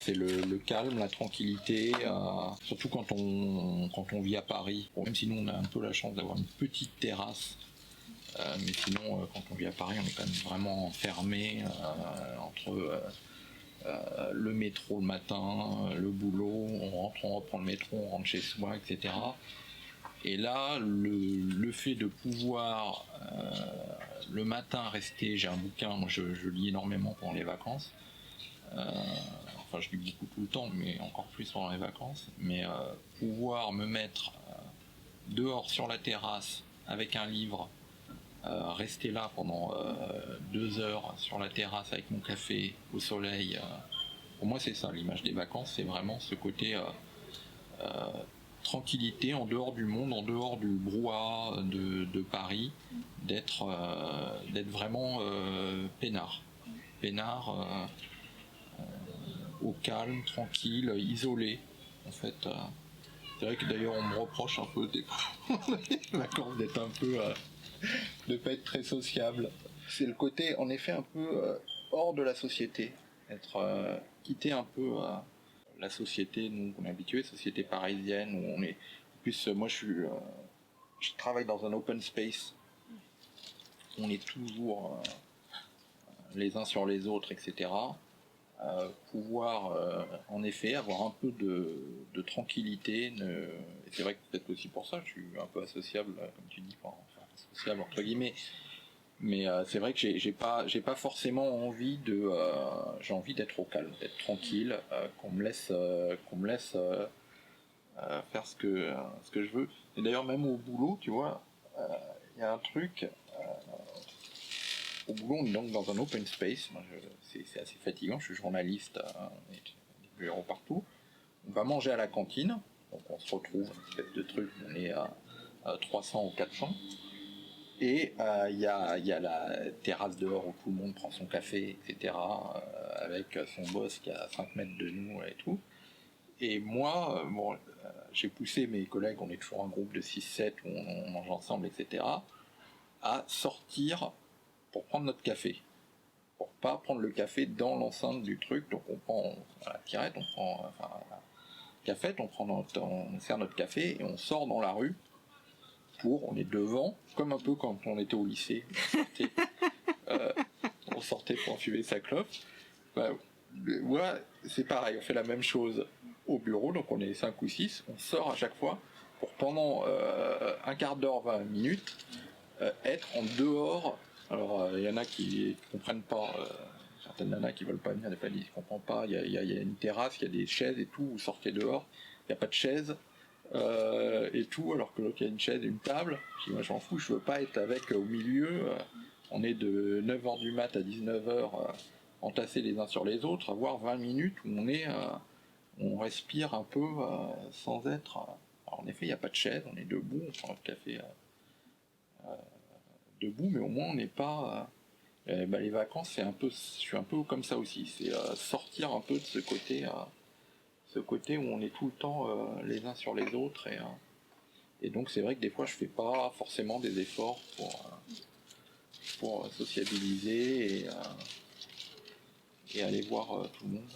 C'est le calme, la tranquillité, surtout quand on vit à Paris. Bon, même si nous on a un peu la chance d'avoir une petite terrasse, mais sinon quand on vit à Paris on est quand même vraiment enfermé entre le métro le matin, le boulot, on reprend le métro, on rentre chez soi, etc. Et là, le fait de pouvoir le matin rester, j'ai un bouquin, moi je lis énormément pendant les vacances, enfin je lis beaucoup tout le temps, mais encore plus pendant les vacances, mais pouvoir me mettre dehors sur la terrasse avec un livre, rester là pendant 2 heures sur la terrasse avec mon café au soleil, pour moi c'est ça l'image des vacances, c'est vraiment ce côté tranquillité en dehors du monde, en dehors du brouhaha de Paris, d'être vraiment peinard, au calme, tranquille, isolé en fait. C'est vrai que d'ailleurs on me reproche un peu des vacances d'être un peu de pas être très sociable. C'est le côté en effet un peu hors de la société, être quitter un peu la société, nous on est habitué, société parisienne où on est. En plus, moi je travaille dans un open space. On est toujours les uns sur les autres, etc. Pouvoir en effet avoir un peu de tranquillité. Et c'est vrai que peut-être aussi pour ça, je suis un peu associable, comme tu dis, enfin associable entre guillemets. Mais c'est vrai que j'ai pas forcément envie de. J'ai envie d'être au calme, d'être tranquille, qu'on me laisse faire ce que je veux. Et d'ailleurs même au boulot, tu vois, il y a un truc. Au boulot, on est donc dans un open space. C'est assez fatigant. Je suis journaliste, on est des bureaux partout. On va manger à la cantine. Donc on se retrouve une espèce de truc. On est à 300 ou 400. Et il y a la terrasse dehors où tout le monde prend son café, etc. Avec son boss qui est à 5 mètres de nous et tout. Et moi, j'ai poussé mes collègues, on est toujours un groupe de 6-7 où on mange ensemble, etc. à sortir pour prendre notre café. Pour pas prendre le café dans l'enceinte du truc. Donc on prend la tirette, on prend la cafette, on sert notre café et on sort dans la rue. On est devant, comme un peu quand on était au lycée, on sortait pour fumer sa clope. Moi, c'est pareil, on fait la même chose au bureau, donc on est 5 ou 6, on sort à chaque fois pour pendant un quart d'heure, 20 minutes, être en dehors. Alors, il y en a qui comprennent pas, certaines nanas qui veulent pas venir, des fois ils disent, je comprends pas, il y a une terrasse, il y a des chaises et tout, vous sortez dehors, il n'y a pas de chaises. Et tout, alors que l'autre il y a une chaise et une table. Je dis, moi j'en fous, je veux pas être avec au milieu. On est de 9h du mat à 19h entassés les uns sur les autres, avoir 20 minutes où on respire un peu sans être. Alors, en effet, il n'y a pas de chaise, on est debout, on prend notre café debout, mais au moins on n'est pas. Les vacances, je suis un peu comme ça aussi, c'est sortir un peu de ce côté où on est tout le temps les uns sur les autres et donc c'est vrai que des fois je fais pas forcément des efforts pour sociabiliser et aller voir tout le monde.